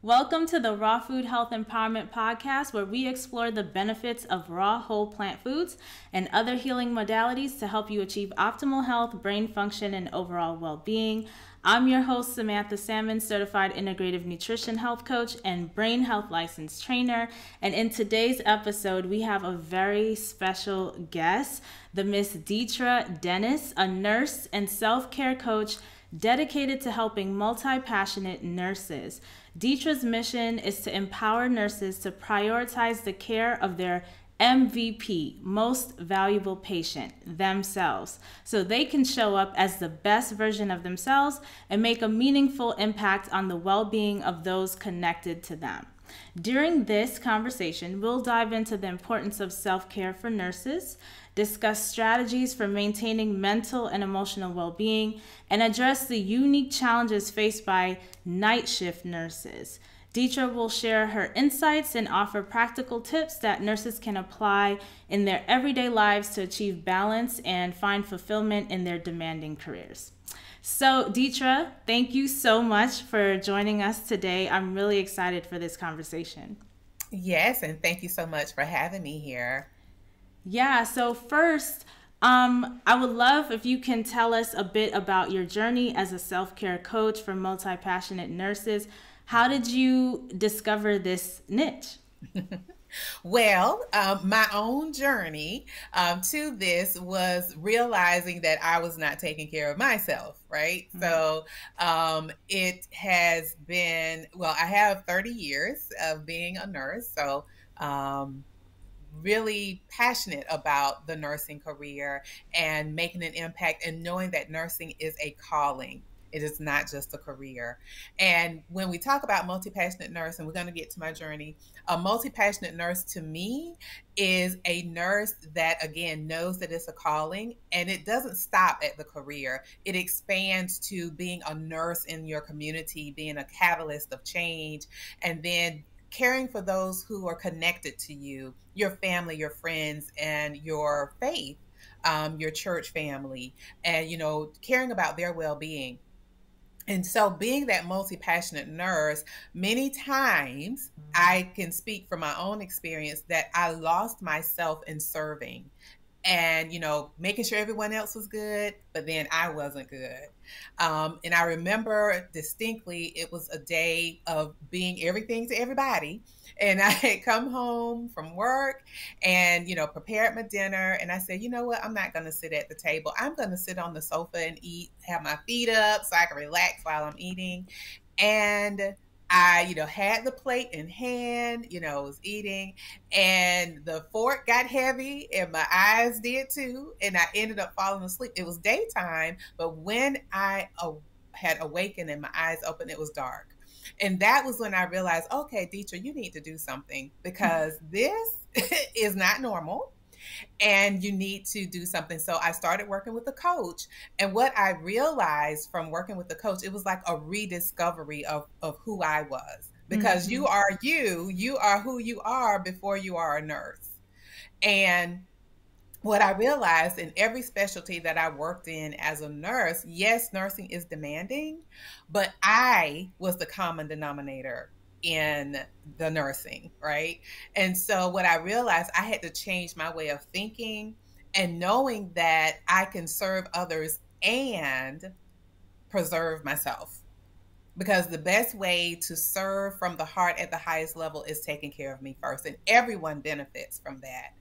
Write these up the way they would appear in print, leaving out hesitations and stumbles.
Welcome to the Raw Food Health Empowerment Podcast, where we explore the benefits of raw whole plant foods and other healing modalities to help you achieve optimal health, brain function, and overall well-being. I'm your host, Samantha Salmon, certified integrative nutrition health coach and brain health licensed trainer. And in today's episode, we have a very special guest, the Miss Deitra Dennis, a nurse and self-care coach dedicated to helping multi-passionate nurses. Deitra's mission is to empower nurses to prioritize the care of their MVP, most valuable patient, themselves, so they can show up as the best version of themselves and make a meaningful impact on the well-being of those connected to them. During this conversation, we'll dive into the importance of self-care for nurses, discuss strategies for maintaining mental and emotional well-being, and address the unique challenges faced by night shift nurses. Deitra will share her insights and offer practical tips that nurses can apply in their everyday lives to achieve balance and find fulfillment in their demanding careers. So, Deitra, thank you so much for joining us today. I'm really excited for this conversation. Yes, and thank you so much for having me here. Yeah, so first, I would love if you can tell us a bit about your journey as a self-care coach for multi-passionate nurses. How did you discover this niche? Well, my own journey to this was realizing that I was not taking care of myself, right? Mm-hmm. So it has been, well, I have 30 years of being a nurse. So really passionate about the nursing career and making an impact and knowing that nursing is a calling. It is not just a career. And when we talk about multi-passionate nurse, and we're going to get to my journey, a multi-passionate nurse to me is a nurse that, again, knows that it's a calling and it doesn't stop at the career. It expands to being a nurse in your community, being a catalyst of change, and then caring for those who are connected to you, your family, your friends, and your faith, your church family, and, caring about their well-being. And so being that multi-passionate nurse, many times I can speak from my own experience that I lost myself in serving and, making sure everyone else was good, but then I wasn't good. And I remember distinctly, it was a day of being everything to everybody. And I had come home from work and, prepared my dinner. And I said, you know what? I'm not going to sit at the table. I'm going to sit on the sofa and eat, have my feet up so I can relax while I'm eating. And I, had the plate in hand, was eating, and the fork got heavy and my eyes did too. And I ended up falling asleep. It was daytime, but when I had awakened and my eyes opened, it was dark. And that was when I realized, okay, Deitra, you need to do something because this is not normal and you need to do something. So I started working with a coach. And what I realized from working with the coach, it was like a rediscovery of who I was. Because Mm-hmm. you are who you are before you are a nurse. And what I realized in every specialty that I worked in as a nurse, yes, nursing is demanding, but I was the common denominator in the nursing, right? And so what I realized, I had to change my way of thinking and knowing that I can serve others and preserve myself. Because the best way to serve from the heart at the highest level is taking care of me first. And everyone benefits from that.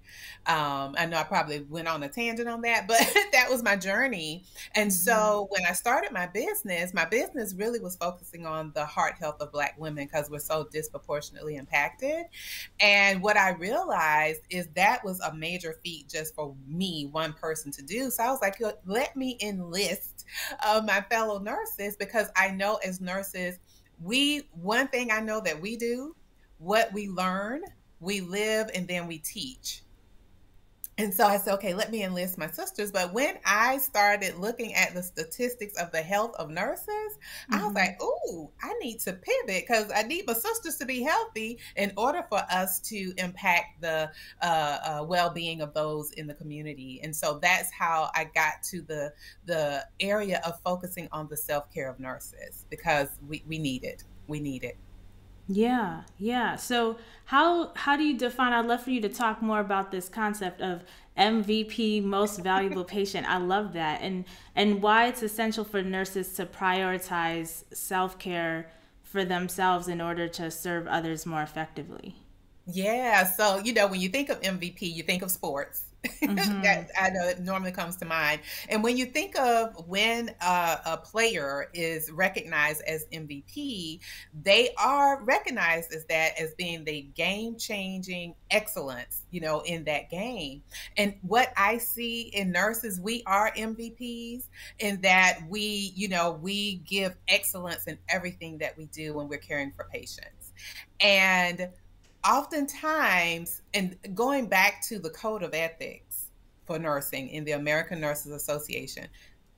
I know I probably went on a tangent on that, but that was my journey. And so when I started my business really was focusing on the heart health of Black women because we're so disproportionately impacted. And what I realized is that was a major feat just for me, one person to do. So I was like, let me enlist my fellow nurses because I know as nurses, one thing I know that we do, what we learn, we live, and then we teach. And so I said, okay, let me enlist my sisters. But when I started looking at the statistics of the health of nurses, I was like, ooh, I need to pivot because I need my sisters to be healthy in order for us to impact the well-being of those in the community. And so that's how I got to the area of focusing on the self-care of nurses because we need it. We need it. Yeah, yeah. So how do you define? I'd love for you to talk more about this concept of MVP, most valuable patient. I love that, and why it's essential for nurses to prioritize self care for themselves in order to serve others more effectively. Yeah, so when you think of MVP, you think of sports. That Mm-hmm. I know it normally comes to mind. And when you think of when a player is recognized as MVP, they are recognized as that, as being the game-changing excellence, in that game. And what I see in nurses, we are MVPs in that we give excellence in everything that we do when we're caring for patients. And oftentimes, and going back to the code of ethics for nursing in the American Nurses Association,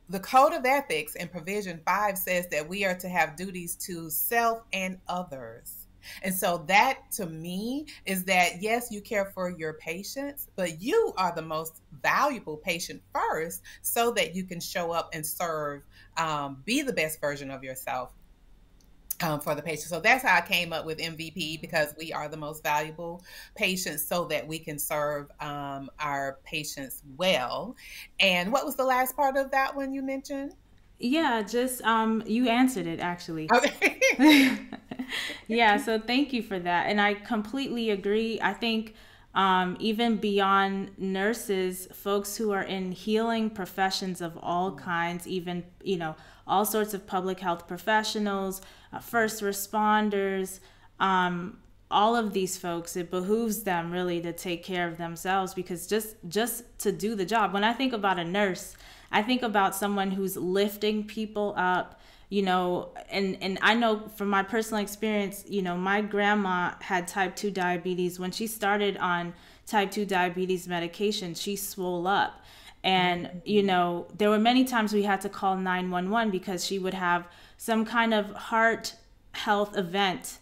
the code of ethics in provision 5 says that we are to have duties to self and others. And so that to me is that, yes, you care for your patients, but you are the most valuable patient first so that you can show up and serve, be the best version of yourself, for the patient. So that's how I came up with MVP, because we are the most valuable patients so that we can serve, our patients well. And what was the last part of that one you mentioned? Yeah, just you answered it actually. Okay. Yeah, so thank you for that. And I completely agree. I think even beyond nurses, folks who are in healing professions of all kinds, even, all sorts of public health professionals, first responders, all of these folks, it behooves them really to take care of themselves, because just to do the job. When I think about a nurse, I think about someone who's lifting people up, and I know from my personal experience, my grandma had type 2 diabetes. When she started on type 2 diabetes medication, she swole up. And, there were many times we had to call 911 because she would have some kind of heart health event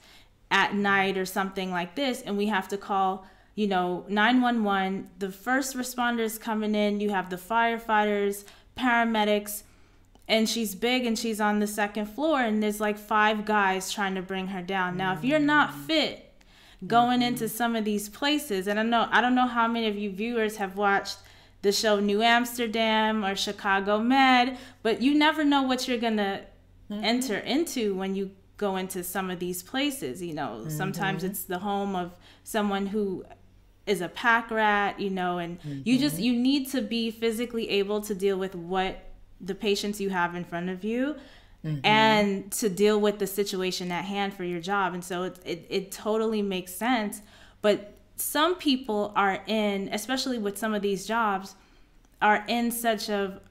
at night or something like this, and we have to call 911. The first responders coming in, you have the firefighters, paramedics, and she's big and she's on the second floor, and there's like five guys trying to bring her down. Now if you're not fit going into some of these places, and I don't know how many of you viewers have watched the show New Amsterdam or Chicago Med, but you never know what you're gonna enter into when you go into some of these places. Sometimes it's the home of someone who is a pack rat, and you need to be physically able to deal with what the patients you have in front of you, and to deal with the situation at hand for your job. And so it totally makes sense. But some people are in, especially with some of these jobs, are in such a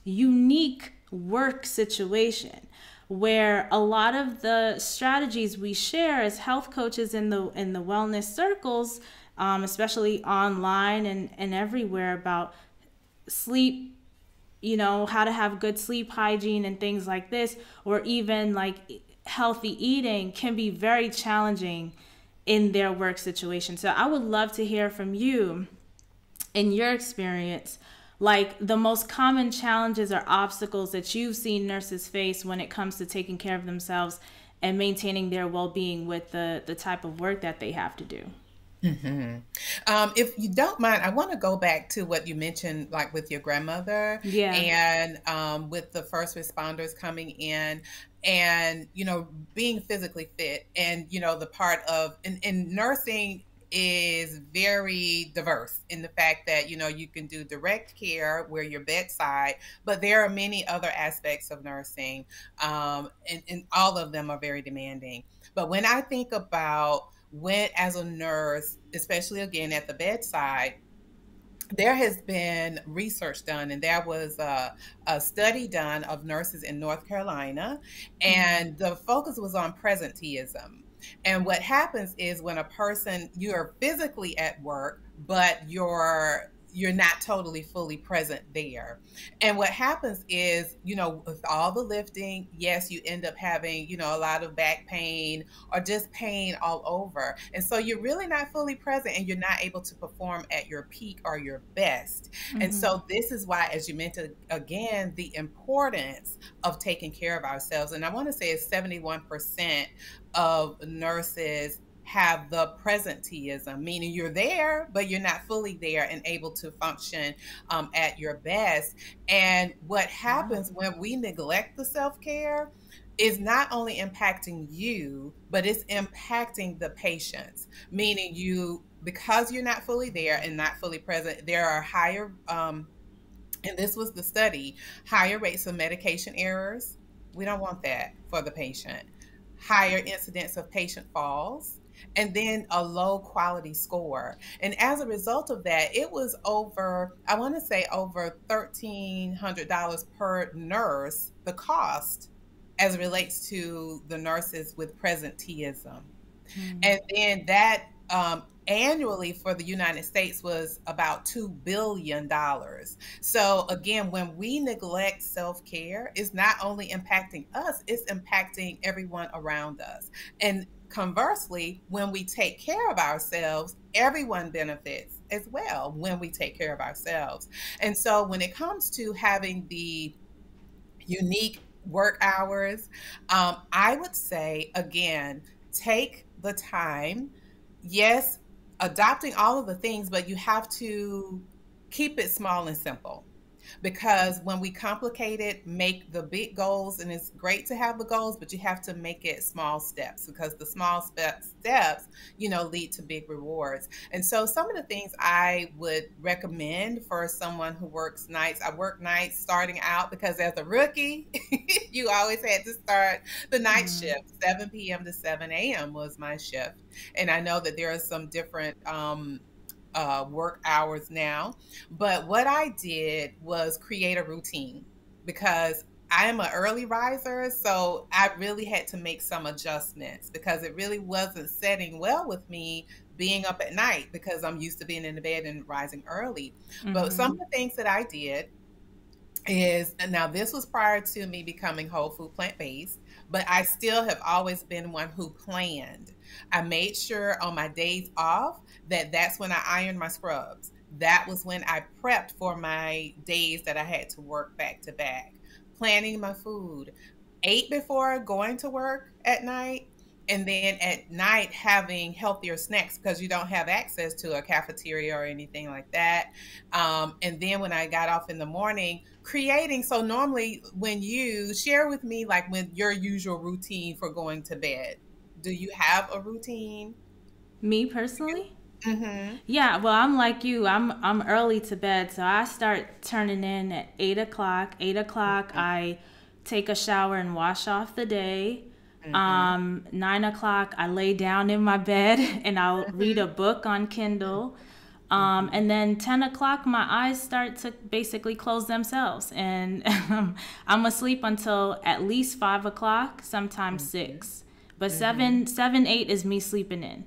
unique work situation where a lot of the strategies we share as health coaches in the wellness circles, especially online and everywhere, about sleep, how to have good sleep hygiene and things like this, or even like healthy eating, can be very challenging in their work situation. So I would love to hear from you, in your experience, like the most common challenges or obstacles that you've seen nurses face when it comes to taking care of themselves and maintaining their well-being with the type of work that they have to do. If you don't mind, I want to go back to what you mentioned, like with your grandmother, Yeah. and with the first responders coming in, and being physically fit, and the part of, and nursing is very diverse in the fact that you can do direct care where you're bedside, but there are many other aspects of nursing, and all of them are very demanding. But when I think about, when as a nurse, especially again at the bedside, there has been research done, and there was a study done of nurses in North Carolina, and the focus was on presenteeism. And what happens is, when a person, you are physically at work, but you're not totally fully present there. And what happens is, with all the lifting, yes, you end up having, a lot of back pain or just pain all over. And so you're really not fully present and you're not able to perform at your peak or your best. And Mm-hmm. so this is why, as you mentioned again, the importance of taking care of ourselves. And I want to say it's 71% of nurses have the presenteeism, meaning you're there, but you're not fully there and able to function at your best. And what Wow. happens when we neglect the self care is not only impacting you, but it's impacting the patients, meaning because you're not fully there and not fully present, there are higher, and this was the study, higher rates of medication errors. We don't want that for the patient. Higher incidence of patient falls, and then a low quality score. And as a result of that, it was I want to say over $1,300 per nurse, the cost as it relates to the nurses with presenteeism. Mm. And then that annually for the United States was about $2 billion. So again, when we neglect self-care, it's not only impacting us, it's impacting everyone around us. And conversely, when we take care of ourselves, everyone benefits as well when we take care of ourselves. And so when it comes to having the unique work hours, I would say, again, take the time. Yes, adopting all of the things, but you have to keep it small and simple, because when we complicate it, make the big goals, and it's great to have the goals, but you have to make it small steps, because the small steps, lead to big rewards. And so some of the things I would recommend for someone who works nights, I work nights starting out because as a rookie, you always had to start the night Mm. shift. 7 p.m. to 7 a.m. was my shift. And I know that there are some different work hours now. But what I did was create a routine, because I am an early riser. So I really had to make some adjustments, because it really wasn't setting well with me being up at night, because I'm used to being in the bed and rising early. But Mm-hmm. some of the things that I did is, now this was prior to me becoming whole food plant based, but I still have always been one who planned. I made sure on my days off that that's when I ironed my scrubs. That was when I prepped for my days that I had to work back to back. Planning my food, ate before going to work at night, and then at night having healthier snacks, because you don't have access to a cafeteria or anything like that. And then when I got off in the morning, creating. So normally, when you share with me, like when your usual routine for going to bed, do you have a routine? Me personally? Mm-hmm. Yeah, well, I'm like you. I'm early to bed, so I start turning in at 8 o'clock. 8 o'clock, I take a shower and wash off the day. Mm-hmm. 9 o'clock, I lay down in my bed and I'll read a book on Kindle. Mm-hmm. And then 10 o'clock, my eyes start to basically close themselves, and I'm asleep until at least 5 o'clock, sometimes Mm-hmm. 6. But Mm-hmm. 7, 8 is me sleeping in.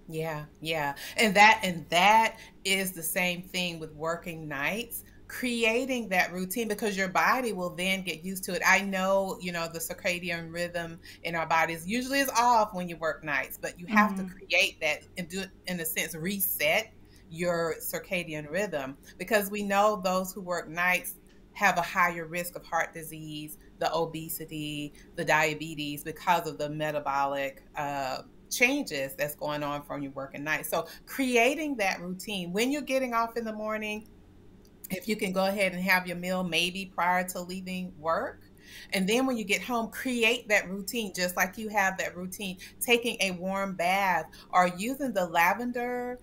Yeah, yeah. And that is the same thing with working nights, creating that routine, because your body will then get used to it. I know, the circadian rhythm in our bodies usually is off when you work nights, but you have to Mm-hmm. create that and do it, in a sense, reset your circadian rhythm, because we know those who work nights have a higher risk of heart disease, the obesity, the diabetes, because of the metabolic changes that's going on from your working night. So creating that routine when you're getting off in the morning, if you can go ahead and have your meal maybe prior to leaving work. And then when you get home, create that routine, just like you have that routine, taking a warm bath or using the lavender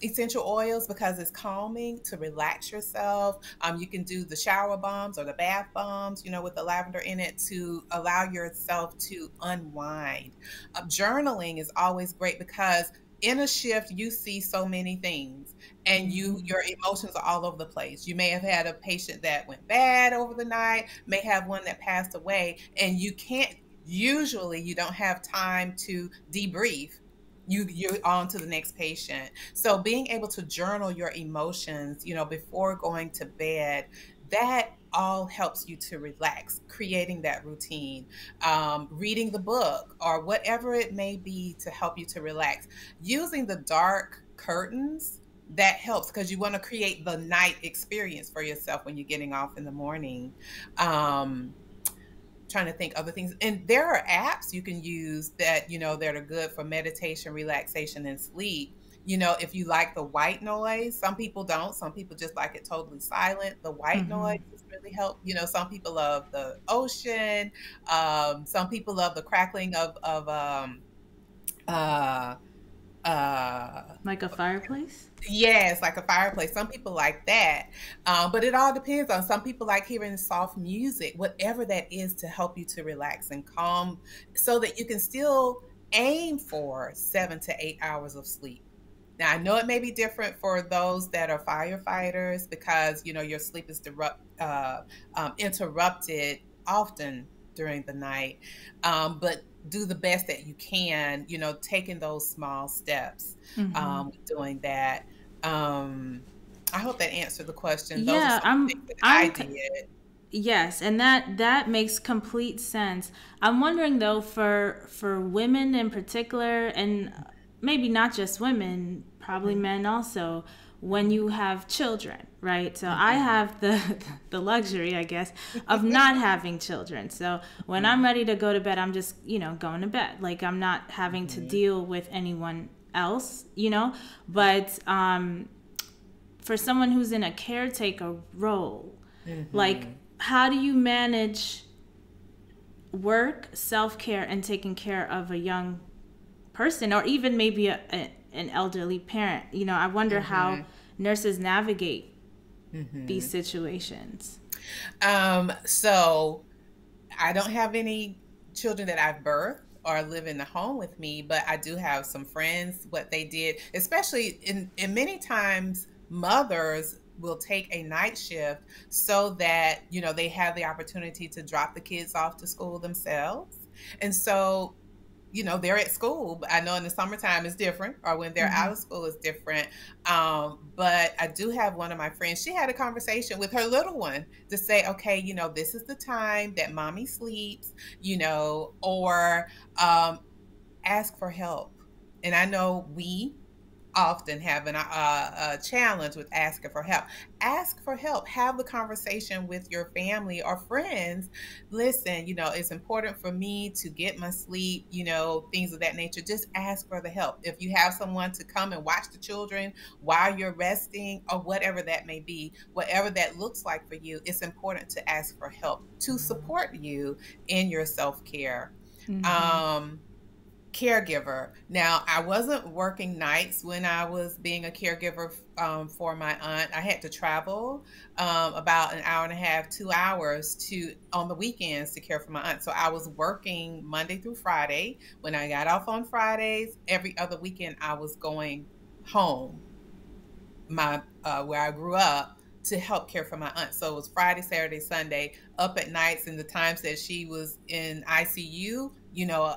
essential oils, because it's calming to relax yourself. You can do the shower bombs or the bath bombs, with the lavender in it, to allow yourself to unwind. Journaling is always great, because in a shift, you see so many things, and Mm-hmm. your emotions are all over the place. You may have had a patient that went bad over the night, may have one that passed away, and you don't have time to debrief you're on to the next patient. So being able to journal your emotions, before going to bed, that all helps you to relax. Creating that routine, reading the book or whatever it may be to help you to relax, using the dark curtains, that helps because you want to create the night experience for yourself when you're getting off in the morning. um Trying to think other things. And there are apps you can use that are good for meditation, relaxation, and sleep. If you like the white noise, some people don't. Some people just like it totally silent. The white noise Mm-hmm. has really helped. Some people love the ocean. Some people love the crackling of uh uh Like a fireplace? yes, like a fireplace. Some people like that. But it all depends on, some people like hearing soft music, whatever that is to help you to relax and calm so that you can still aim for 7 to 8 hours of sleep. Now, I know it may be different for those that are firefighters because, your sleep is interrupted often during the night. But do the best that you can, taking those small steps, Mm-hmm. doing that. Um, I hope that answered the question. Those are Yeah, some of the things that I I'm did. yes, and that makes complete sense. I'm wondering though, for women in particular, and maybe not just women, probably Mhm, men also, when mhm, you have children, right? So I mhm. have the the luxury, I guess, of not having children. So when I'm Mhm, ready to go to bed, I'm just, going to bed. Like I'm not having to mhm, deal with anyone else. But for someone who's in a caretaker role, like mhm. how do you manage work, self-care, and taking care of a young person, or even maybe an elderly parent? I wonder how Mhm, nurses navigate these mhm. situations. So I don't have any children that I've birthed or live in the home with me, but I do have some friends. What they did, especially in many times, mothers will take a night shift so that they have the opportunity to drop the kids off to school themselves. And so they're at school. But I know in the summertime it's different, or when they're Mm-hmm. out of school it's different. But I do have one of my friends. She had a conversation with her little one to say, okay, this is the time that mommy sleeps, or ask for help. And I know we often have a challenge with asking for help. Ask for help. Have the conversation with your family or friends. Listen, it's important for me to get my sleep, things of that nature. Just ask for the help. If you have someone to come and watch the children while you're resting or whatever that may be, whatever that looks like for you, it's important to ask for help to support you in your self care. Mm-hmm. Um, Caregiver. Now, I wasn't working nights when I was being a caregiver for my aunt. I had to travel about an hour and a half, 2 hours to on the weekends to care for my aunt. So I was working Monday through Friday. When I got off on Fridays, every other weekend I was going home, my where I grew up, to help care for my aunt. So it was Friday, Saturday, Sunday, up at nights, and the times that she was in ICU,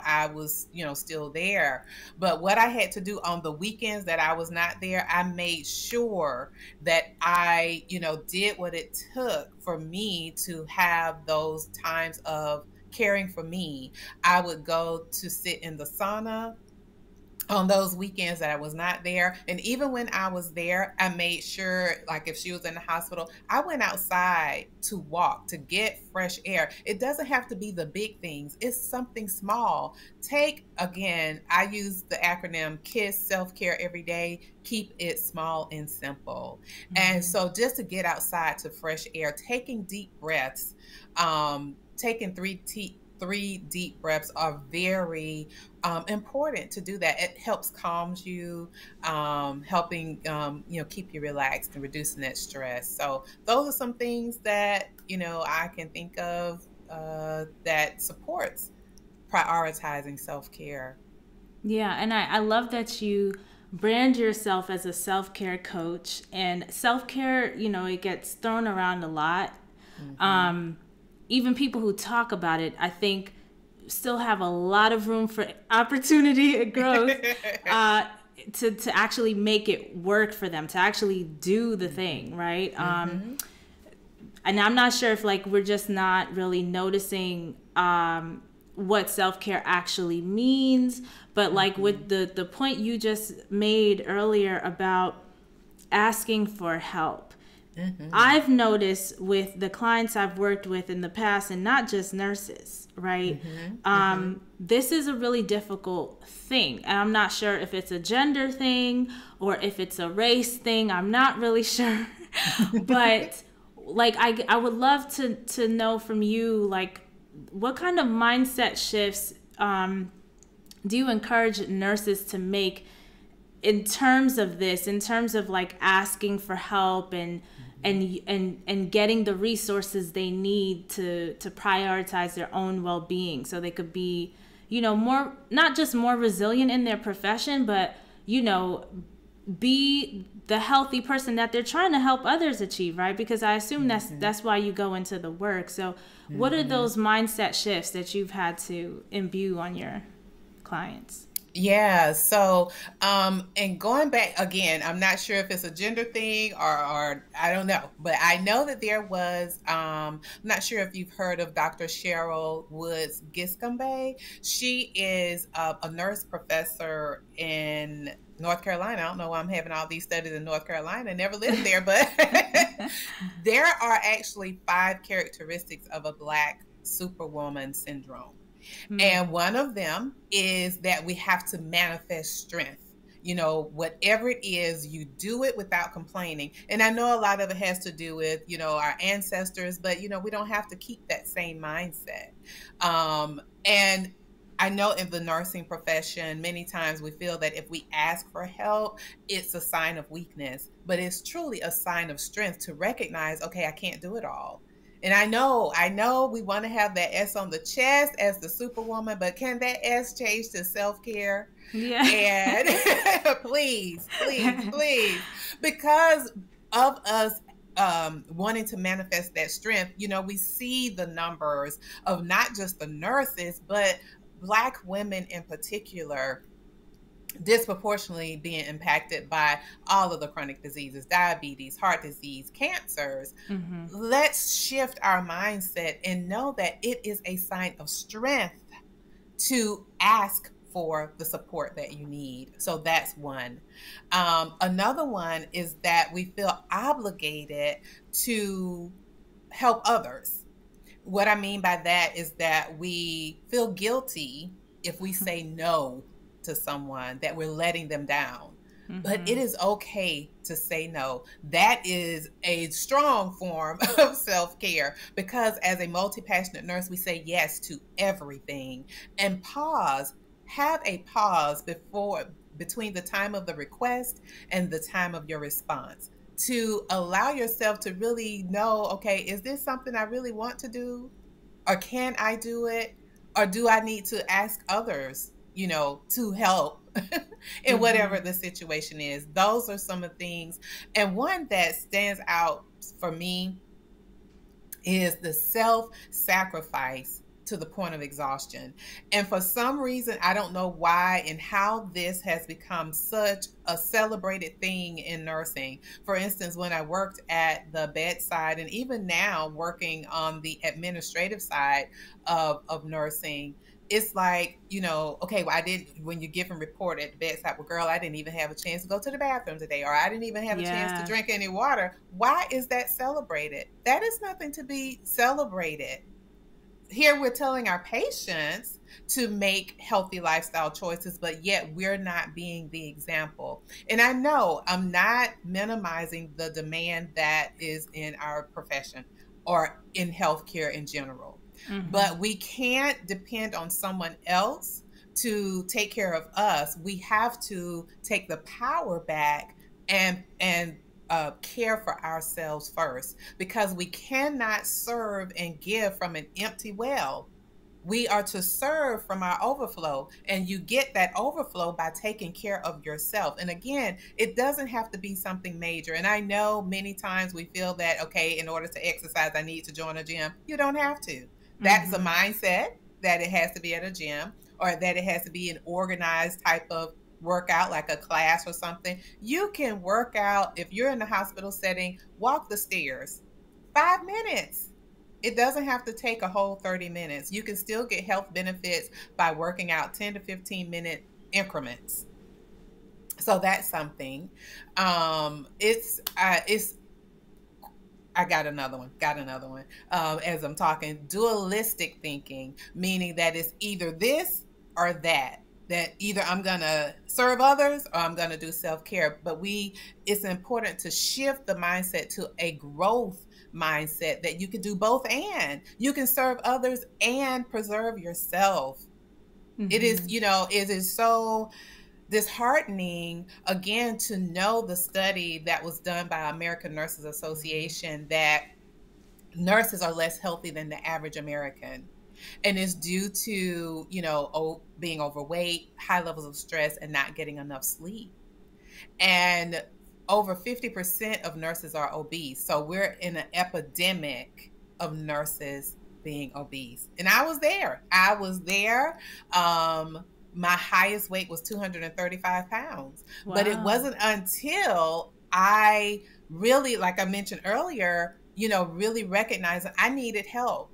I was, still there. But what I had to do on the weekends that I was not there, I made sure that I, did what it took for me to have those times of caring for me. I would go to sit in the sauna on those weekends that I was not there. And even when I was there, I made sure, like if she was in the hospital, I went outside to walk, to get fresh air. It doesn't have to be the big things, it's something small. Again, I use the acronym KISS, self care every day. Keep it small and simple. And Mm-hmm. so just to get outside to fresh air, taking deep breaths, taking three deep breaths are very important to do that. It helps calms you, helping keep you relaxed and reducing that stress. So those are some things that I can think of that supports prioritizing self care. Yeah, and I love that you brand yourself as a self-care coach. And self-care, it gets thrown around a lot. Hmm. Um, Even people who talk about it, I think still have a lot of room for opportunity and growth to actually make it work for them, to actually do the thing, right? And I'm not sure if like we're just not really noticing what self-care actually means, but like with the point you just made earlier about asking for help. I've noticed with the clients I've worked with in the past, and not just nurses, right? This is a really difficult thing. And I'm not sure if it's a gender thing or if it's a race thing. I'm not really sure. But like, I would love to know from you, like, what kind of mindset shifts do you encourage nurses to make in terms of this, in terms of like asking for help and getting the resources they need to prioritize their own well-being, so they could be, you know, more, not just more resilient in their profession, but, you know, be the healthy person that they're trying to help others achieve, right? Because I assume that's why you go into the work. So what are those mindset shifts that you've had to imbue on your clients? Yeah. So, and going back again, I'm not sure if it's a gender thing or I don't know, but I know that there was, I'm not sure if you've heard of Dr. Cheryl Woods Giscombe. She is a nurse professor in North Carolina. I don't know why I'm having all these studies in North Carolina. I never lived there, but there are actually 5 characteristics of a Black superwoman syndrome. And one of them is that we have to manifest strength. You know, whatever it is, you do it without complaining. And I know a lot of it has to do with, you know, our ancestors, but, you know, we don't have to keep that same mindset. And I know in the nursing profession, many times we feel that if we ask for help, it's a sign of weakness, but it's truly a sign of strength to recognize, okay, I can't do it all. And I know we want to have that S on the chest as the superwoman, but can that S change to self-care? Yeah. And please, because of us wanting to manifest that strength, you know, we see the numbers of not just the nurses, but Black women in particular disproportionately being impacted by all of the chronic diseases, diabetes, heart disease, cancers. Let's shift our mindset and know that it is a sign of strength to ask for the support that you need. So that's one. Another one is that we feel obligated to help others. What I mean by that is that we feel guilty if we say no to someone, that we're letting them down. But it is okay to say no. That is a strong form of self-care, because as a multi-passionate nurse, we say yes to everything. And have a pause between the time of the request and the time of your response, to allow yourself to really know, okay, is this something I really want to do? Or can I do it? Or do I need to ask others, you know, to help in whatever the situation is? Those are some of the things. And one that stands out for me is the self-sacrifice to the point of exhaustion. And for some reason, I don't know why and how this has become such a celebrated thing in nursing. For instance, when I worked at the bedside, and even now working on the administrative side of nursing, it's like, you know, okay, well, when you're giving report at the bedside, well, girl, I didn't even have a chance to go to the bathroom today, or I didn't even have a chance to drink any water. Why is that celebrated? That is nothing to be celebrated. Here we're telling our patients to make healthy lifestyle choices, but yet we're not being the example. And I know I'm not minimizing the demand that is in our profession or in healthcare in general. But we can't depend on someone else to take care of us. We have to take the power back and care for ourselves first, because we cannot serve and give from an empty well. We are to serve from our overflow, and you get that overflow by taking care of yourself. And again, it doesn't have to be something major. And I know many times we feel that, okay, in order to exercise, I need to join a gym. You don't have to. That's a mindset. that it has to be at a gym or that it has to be an organized type of workout like a class or something. You can work out if you're in the hospital setting, walk the stairs 5 minutes. It doesn't have to take a whole 30 minutes. You can still get health benefits by working out 10 to 15-minute increments. So that's something. It's I got another one. As I'm talking, dualistic thinking, meaning that it's either this or that. That either I'm gonna serve others or I'm gonna do self-care. But it's important to shift the mindset to a growth mindset that you can do both, and you can serve others and preserve yourself. Mm-hmm. It is so disheartening again to know the study that was done by American Nurses Association that nurses are less healthy than the average American, and it's due to being overweight, high levels of stress, and not getting enough sleep. And over 50% of nurses are obese, so we're in an epidemic of nurses being obese. And I was there. My highest weight was 235 pounds. Wow. But it wasn't until I really, like I mentioned earlier, really recognized I needed help.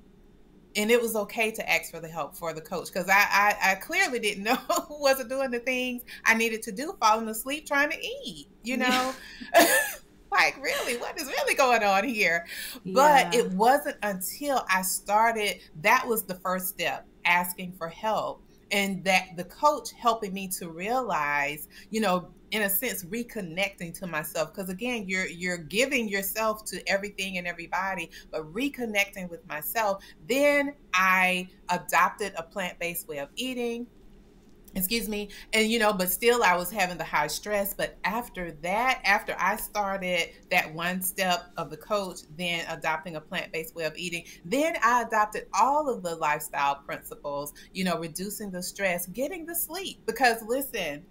And it was okay to ask for the help for the coach, because I clearly didn't know, wasn't doing the things I needed to do, falling asleep trying to eat, like, really, what is really going on here? Yeah. But it wasn't until I started, that was the first step, asking for help. And that the coach helping me to realize, in a sense, reconnecting to myself. Because again, you're giving yourself to everything and everybody, but reconnecting with myself. Then I adopted a plant-based way of eating. And but still I was having the high stress. But after I started that one step of the coach, then adopting a plant-based way of eating, then I adopted all of the lifestyle principles, reducing the stress, getting the sleep. Because listen,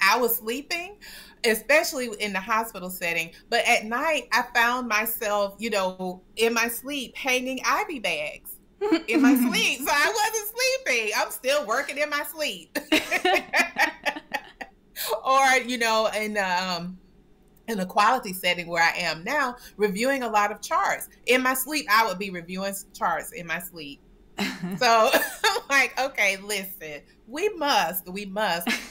I was sleeping, especially in the hospital setting, but at night I found myself, in my sleep hanging IV bags. In my sleep. So I wasn't sleeping. I'm still working in my sleep. Or, in a quality setting where I am now, reviewing a lot of charts. In my sleep, I would be reviewing charts in my sleep. So I'm like, okay, listen, we must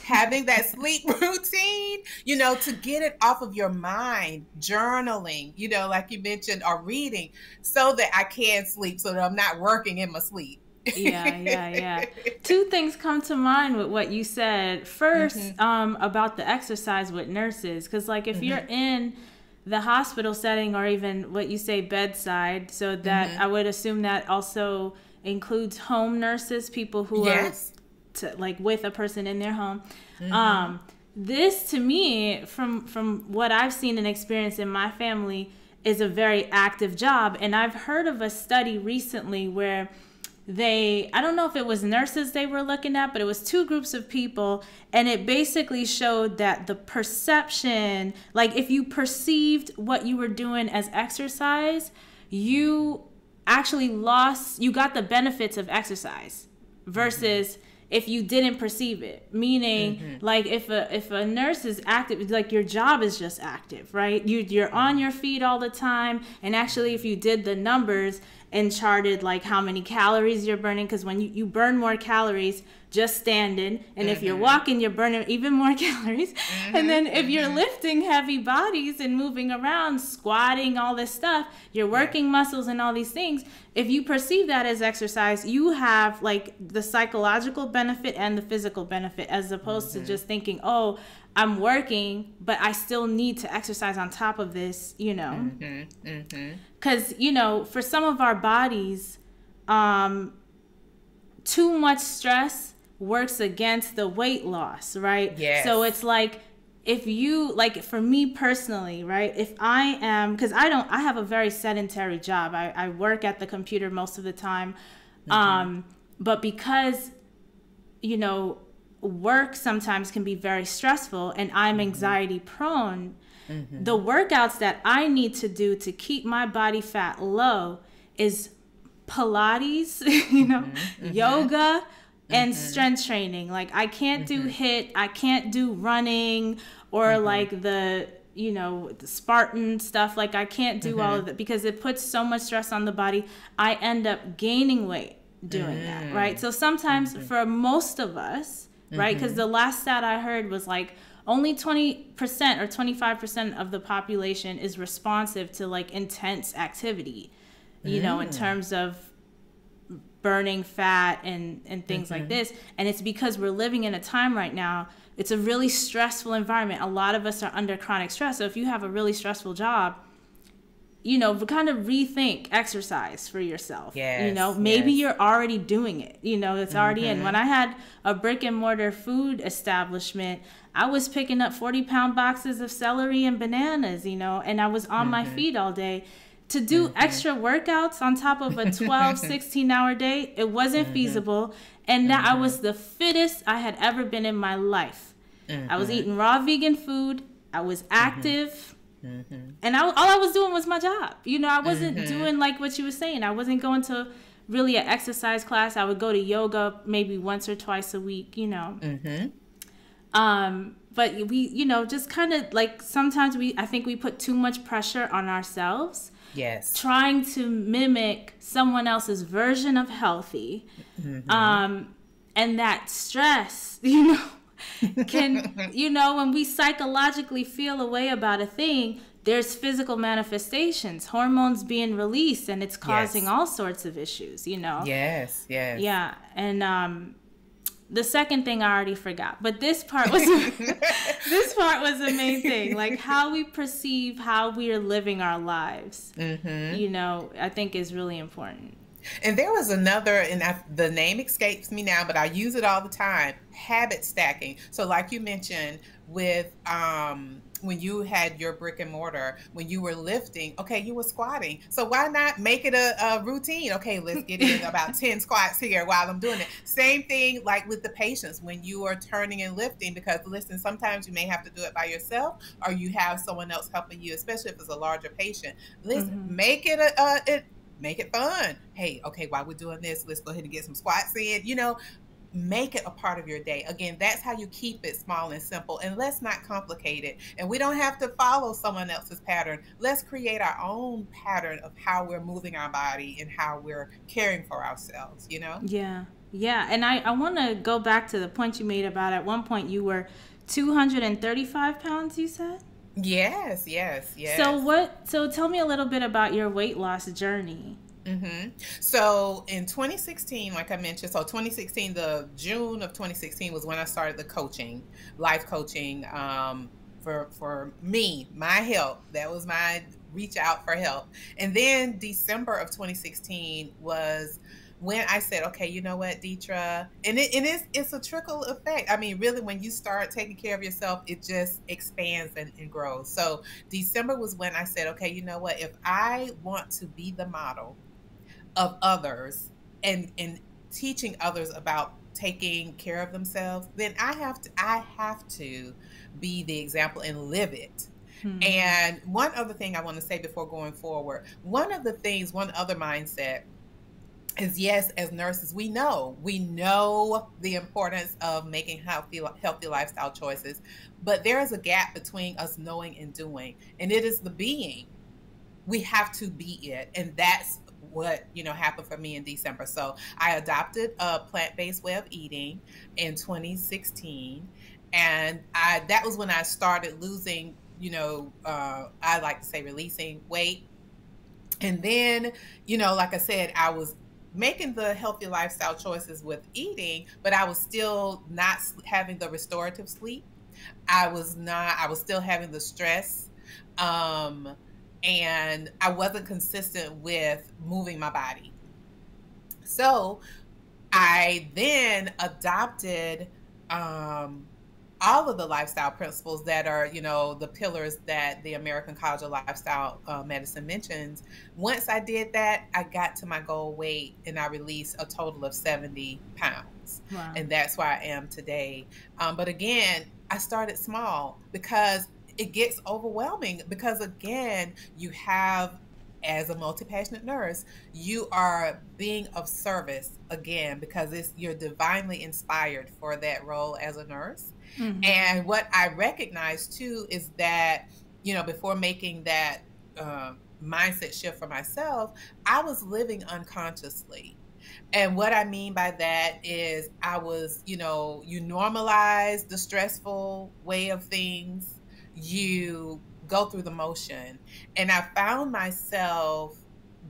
having that sleep routine, to get it off of your mind, journaling, like you mentioned, or reading, so that I can sleep, so that I'm not working in my sleep. Yeah. Two things come to mind with what you said. First, about the exercise with nurses, because like if you're in the hospital setting, or even what you say bedside, so that I would assume that also includes home nurses, people who are with a person in their home. This, to me, from what I've seen and experienced in my family, is a very active job. And I've heard of a study recently where I don't know if it was nurses they were looking at, but it was two groups of people, and it basically showed that the perception, like if you perceived what you were doing as exercise, you actually you got the benefits of exercise versus if you didn't perceive it. Meaning, like if a nurse is active, like your job is just active, right? You're on your feet all the time, and actually if you did the numbers and charted like how many calories you're burning, because when you burn more calories just standing, and if you're walking, you're burning even more calories. And then if you're lifting heavy bodies and moving around, squatting, all this stuff, you're working muscles and all these things. If you perceive that as exercise, you have like the psychological benefit and the physical benefit, as opposed to just thinking, oh, I'm working, but I still need to exercise on top of this, because for some of our bodies, too much stress works against the weight loss, right? Yes. So it's like, if you, like for me personally, right, if I am, because I have a very sedentary job. I work at the computer most of the time. But because, work sometimes can be very stressful, and I'm anxiety prone, the workouts that I need to do to keep my body fat low is Pilates, yoga, and strength training. Like I can't do HIIT, I can't do running or like the Spartan stuff. Like I can't do all of that because it puts so much stress on the body. I end up gaining weight doing that, right? So sometimes for most of us, right, because the last stat I heard was like only 20% or 25% of the population is responsive to like intense activity, in terms of burning fat and things like this. And it's because we're living in a time right now, it's a really stressful environment. A lot of us are under chronic stress. So if you have a really stressful job, kind of rethink exercise for yourself. Maybe you're already doing it. It's already in. When I had a brick and mortar food establishment, I was picking up 40-pound boxes of celery and bananas, and I was on my feet all day. To do extra workouts on top of a 12, 16-hour day, it wasn't feasible. And that I was the fittest I had ever been in my life. I was eating raw vegan food. I was active. And all I was doing was my job. I wasn't doing like what you were saying. I wasn't going to really an exercise class. I would go to yoga maybe once or twice a week, But we, just kind of like sometimes I think we put too much pressure on ourselves. Yes. Trying to mimic someone else's version of healthy. And that stress, can, when we psychologically feel a way about a thing, there's physical manifestations, hormones being released, and it's causing all sorts of issues, Yes. Yeah. And the second thing I already forgot, but this part was the main thing, like how we perceive how we are living our lives. I think is really important. And there was another, and the name escapes me now, but I use it all the time, habit stacking. So like you mentioned with when you had your brick and mortar, when you were lifting, okay, you were squatting. So why not make it a routine? Okay, let's get in about 10 squats here while I'm doing it. Same thing like with the patients when you are turning and lifting, because listen, sometimes you may have to do it by yourself or you have someone else helping you, especially if it's a larger patient. Listen, make it make it fun. Hey, okay, while we're doing this, let's go ahead and get some squats in, make it a part of your day. Again, that's how you keep it small and simple, and let's not complicate it. And we don't have to follow someone else's pattern. Let's create our own pattern of how we're moving our body and how we're caring for ourselves, Yeah. And I want to go back to the point you made about at one point you were 235 pounds, you said? Yes. So tell me a little bit about your weight loss journey. So in 2016, like I mentioned, the June of 2016 was when I started the coaching, life coaching, for me, my health. That was my reach out for help. And then December of 2016 was when I said, okay, you know what, Deitra, and it's a trickle effect. I mean, really, when you start taking care of yourself, it just expands and grows. So December was when I said, okay, you know what, if I want to be the model of others and teaching others about taking care of themselves, then I have to be the example and live it. And one other thing I want to say before going forward, one other mindset is, yes, as nurses, we know the importance of making healthy lifestyle choices, but there is a gap between us knowing and doing, and it is the being. We have to be it, and that's what happened for me in December. So I adopted a plant-based way of eating in 2016, and that was when I started losing, I like to say releasing weight. And then, like I said, I was making the healthy lifestyle choices with eating, but I was still not having the restorative sleep. I was still having the stress. And I wasn't consistent with moving my body. So I then adopted all of the lifestyle principles that are, the pillars that the American College of Lifestyle Medicine mentions. Once I did that, I got to my goal weight and I released a total of 70 pounds. Wow. And that's where I am today. But again, I started small because it gets overwhelming, because again, you have as a multi-passionate nurse, you are being of service again because you're divinely inspired for that role as a nurse. And what I recognize too is that, before making that mindset shift for myself, I was living unconsciously. And what I mean by that is I was, you normalize the stressful way of things, you go through the motion. And I found myself,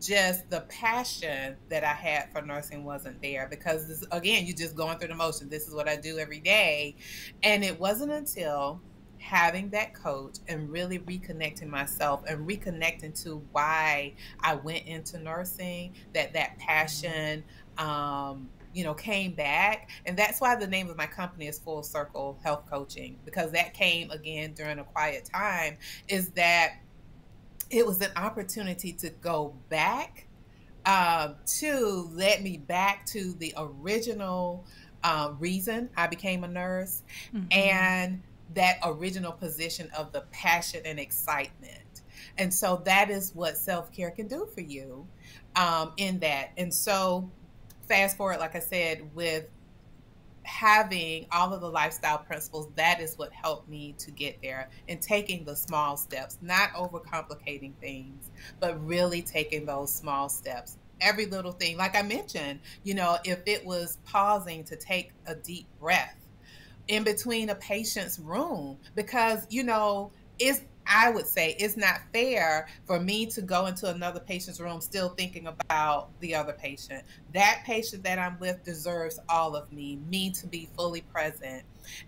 just the passion that I had for nursing wasn't there because again, you're just going through the motion. This is what I do every day. And it wasn't until having that coach and really reconnecting myself and reconnecting to why I went into nursing, that passion came back. And that's why the name of my company is Full Circle Health Coaching, because that came again during a quiet time, is that it was an opportunity to go back, to let me back to the original reason I became a nurse, and that original position of the passion and excitement. And so that is what self-care can do for you, in that. And so fast forward, like I said, with having all of the lifestyle principles, that is what helped me to get there, and taking the small steps, not overcomplicating things, but really taking those small steps. Every little thing, like I mentioned, if it was pausing to take a deep breath in between a patient's room, because I would say it's not fair for me to go into another patient's room still thinking about the other patient. That patient that I'm with deserves all of me to be fully present.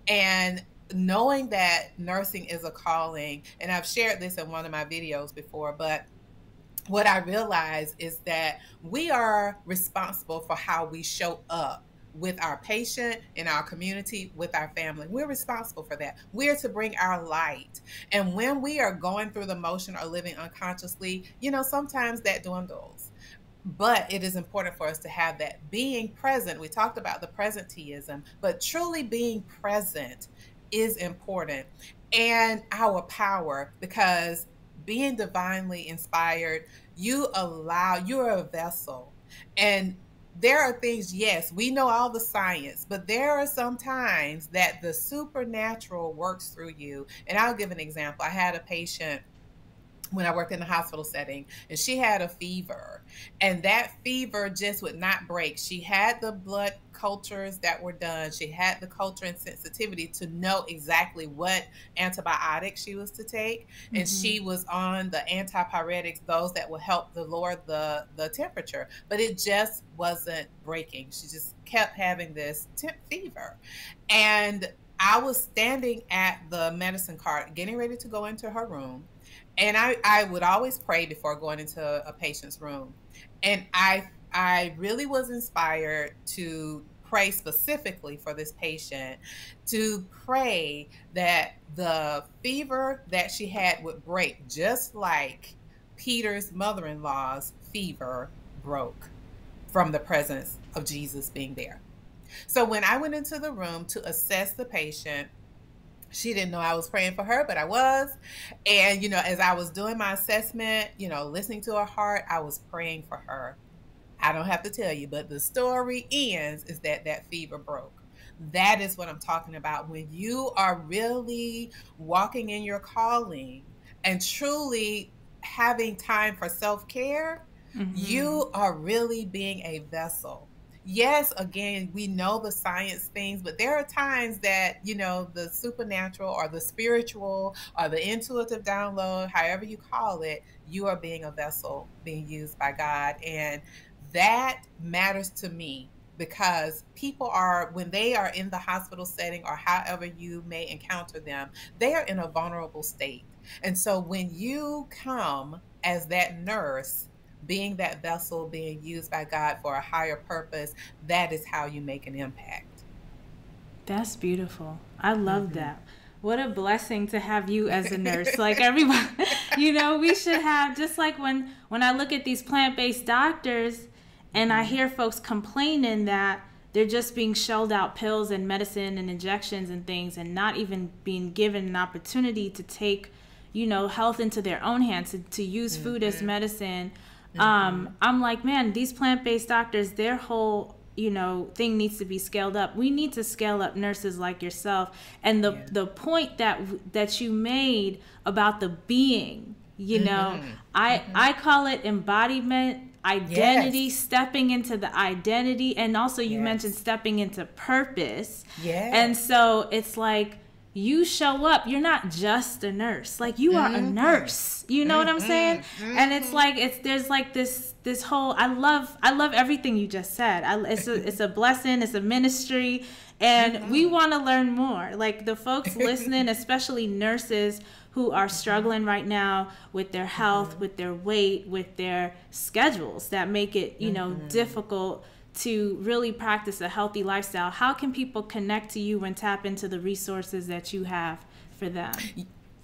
And knowing that nursing is a calling, and I've shared this in one of my videos before, but what I realize is that we are responsible for how we show up with our patient, in our community, with our family. We're responsible for that. We're to bring our light. And when we are going through the motion or living unconsciously, sometimes that dwindles. But it is important for us to have that being present. We talked about the presenteeism, but truly being present is important. And our power, because being divinely inspired, you're a vessel. And there are things, yes, we know all the science, but there are some times that the supernatural works through you. And I'll give an example. I had a patient when I worked in the hospital setting, and she had a fever, and that fever just would not break. She had the blood cultures that were done. She had the culture and sensitivity to know exactly what antibiotics she was to take. And she was on the antipyretics, those that will help to lower the temperature, but it just wasn't breaking. She just kept having this fever. And I was standing at the medicine cart, getting ready to go into her room. And I would always pray before going into a patient's room. And I really was inspired to pray specifically for this patient, to pray that the fever that she had would break, just like Peter's mother-in-law's fever broke from the presence of Jesus being there. So when I went into the room to assess the patient, she didn't know I was praying for her, but I was. And, as I was doing my assessment, listening to her heart, I was praying for her. I don't have to tell you, but the story ends is that fever broke. That is what I'm talking about. When you are really walking in your calling and truly having time for self-care, you are really being a vessel. Yes, again, we know the science things, but there are times that, the supernatural or the spiritual or the intuitive download, however you call it, you are being a vessel being used by God. And that matters to me, because people are, when they are in the hospital setting or however you may encounter them, they are in a vulnerable state. And so when you come as that nurse, being that vessel, being used by God for a higher purpose, that is how you make an impact. That's beautiful. I love that. What a blessing to have you as a nurse. Like everybody, we should have, just like when I look at these plant-based doctors and I hear folks complaining that they're just being shelled out pills and medicine and injections and things, and not even being given an opportunity to take health into their own hands, to use food as medicine. I'm like, man, these plant-based doctors, their whole thing needs to be scaled up. We need to scale up nurses like yourself. And the point that you made about the being, I call it embodiment, identity, stepping into the identity. And also you mentioned stepping into purpose. And so it's like, you show up, you're not just a nurse, like you are a nurse, you know what I'm saying? And it's like, there's like this whole, I love everything you just said. It's a blessing, it's a ministry, and we want to learn more. Like the folks listening, especially nurses who are struggling right now with their health, with their weight, with their schedules that make it, difficult to really practice a healthy lifestyle. How can people connect to you and tap into the resources that you have for them?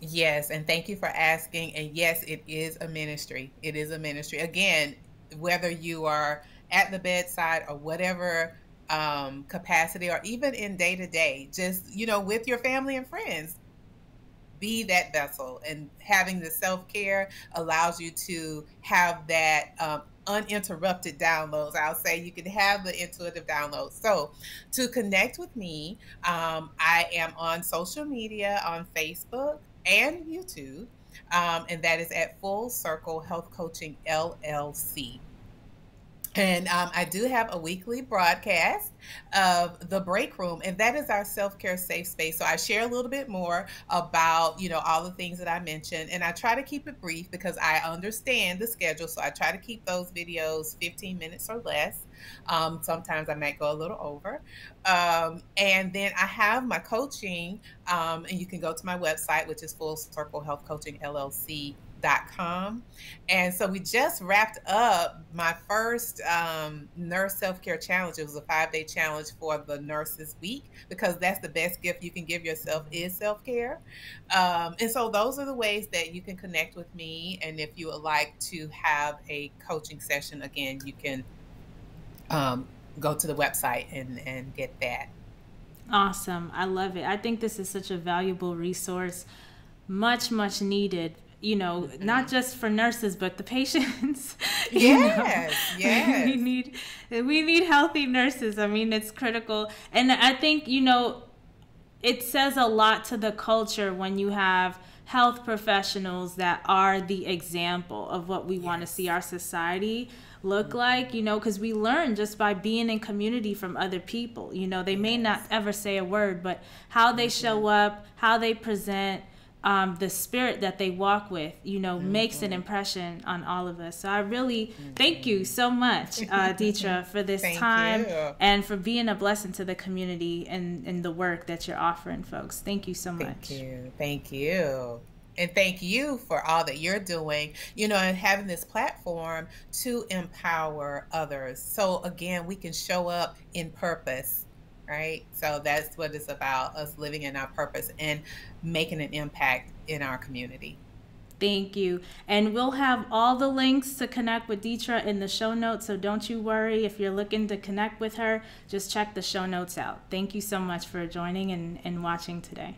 Yes, and thank you for asking. And yes, it is a ministry. It is a ministry. Again, whether you are at the bedside or whatever capacity, or even in day-to-day, just, with your family and friends, be that vessel. And having the self-care allows you to have that uninterrupted downloads. I'll say you can have the intuitive downloads. So to connect with me, I am on social media, on Facebook and YouTube, and that is at Full Circle Health Coaching LLC. And I do have a weekly broadcast of The Break Room, and that is our self-care safe space. So I share a little bit more about, all the things that I mentioned, and I try to keep it brief because I understand the schedule. So I try to keep those videos 15 minutes or less. Sometimes I might go a little over. And then I have my coaching, and you can go to my website, which is Full Circle Health Coaching LLC.com. And so we just wrapped up my first nurse self-care challenge. It was a 5-day challenge for the Nurses Week, because that's the best gift you can give yourself is self-care. And so those are the ways that you can connect with me. And if you would like to have a coaching session, again, you can go to the website and get that. Awesome. I love it. I think this is such a valuable resource, much needed, not just for nurses, but the patients. Yes. We need healthy nurses. I mean, it's critical. And I think, it says a lot to the culture when you have health professionals that are the example of what we want to see our society look like, because we learn just by being in community from other people. They may not ever say a word, but how they show up, how they present, the spirit that they walk with, makes an impression on all of us. So I really thank you so much, Deitra, for this time and for being a blessing to the community and the work that you're offering folks. Thank you so much. Thank you. And thank you for all that you're doing, and having this platform to empower others. So again, we can show up in purpose, right? So that's what it's about, us living in our purpose and making an impact in our community. Thank you. And we'll have all the links to connect with Deitra in the show notes. So don't you worry. If you're looking to connect with her, just check the show notes out. Thank you so much for joining and watching today.